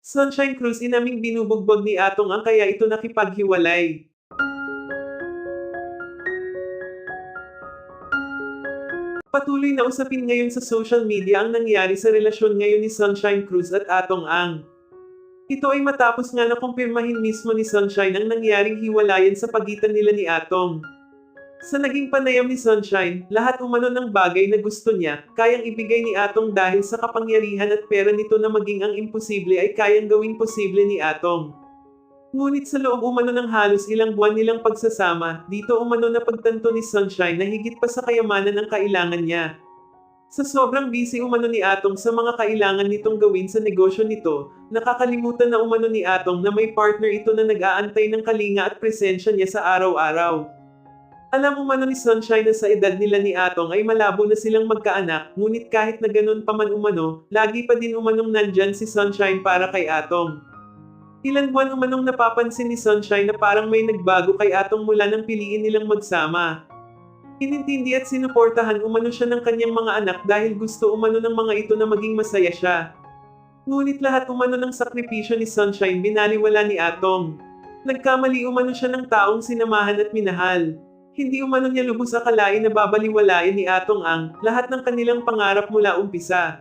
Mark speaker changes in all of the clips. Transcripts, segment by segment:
Speaker 1: Sunshine Cruz inaming binubugbog ni Atong ang kaya ito nakipaghiwalay. Patuloy na usapin ngayon sa social media ang nangyari sa relasyon ngayon ni Sunshine Cruz at Atong Ang. Ito ay matapos nga na kumpirmahin mismo ni Sunshine ang nangyaring hiwalayan sa pagitan nila ni Atong. Sa naging panayam ni Sunshine, lahat umano ng bagay na gusto niya, kayang ibigay ni Atong dahil sa kapangyarihan at pera nito na maging ang imposible ay kayang gawing posible ni Atong. Ngunit sa loob umano ng halos ilang buwan nilang pagsasama, dito umano na pagtanto ni Sunshine na higit pa sa kayamanan ang kailangan niya. Sa sobrang busy umano ni Atong sa mga kailangan nitong gawin sa negosyo nito, nakakalimutan na umano ni Atong na may partner ito na nag-aantay ng kalinga at presensya niya sa araw-araw. Alam umano ni Sunshine na sa edad nila ni Atong ay malabo na silang magkaanak, ngunit kahit na ganun pa man umano, lagi pa din umanong nandyan si Sunshine para kay Atong. Ilang buwan umanong napapansin ni Sunshine na parang may nagbago kay Atong mula nang piliin nilang magsama. Inintindi at sinuportahan umano siya ng kanyang mga anak dahil gusto umano ng mga ito na maging masaya siya. Ngunit lahat umano ng sakripisyo ni Sunshine binaliwala ni Atong. Nagkamali umano siya ng taong sinamahan at minahal. Hindi umano niya lubos akalain na babaliwalayan ni Atong Ang lahat ng kanilang pangarap mula umpisa.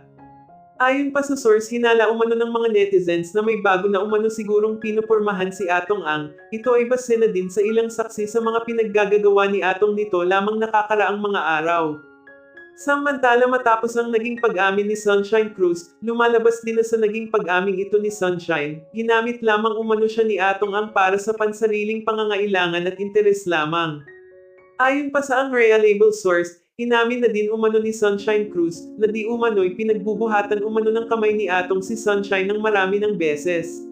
Speaker 1: Ayon pa sa source, hinala umano ng mga netizens na may bago na umano sigurong pinupormahan si Atong Ang. Ito ay base na din sa ilang saksi sa mga pinaggagawa ni Atong nito lamang nakakaraang mga araw. Samantala matapos ang naging pag-amin ni Sunshine Cruz, lumalabas din na sa naging pag-aming ito ni Sunshine, ginamit lamang umano siya ni Atong Ang para sa pansariling pangangailangan at interes lamang. Ayon pa sa ang reliable source, inamin na din umano ni Sunshine Cruz na di umano'y pinagbubuhatan umano ng kamay ni Atong si Sunshine ng marami ng beses.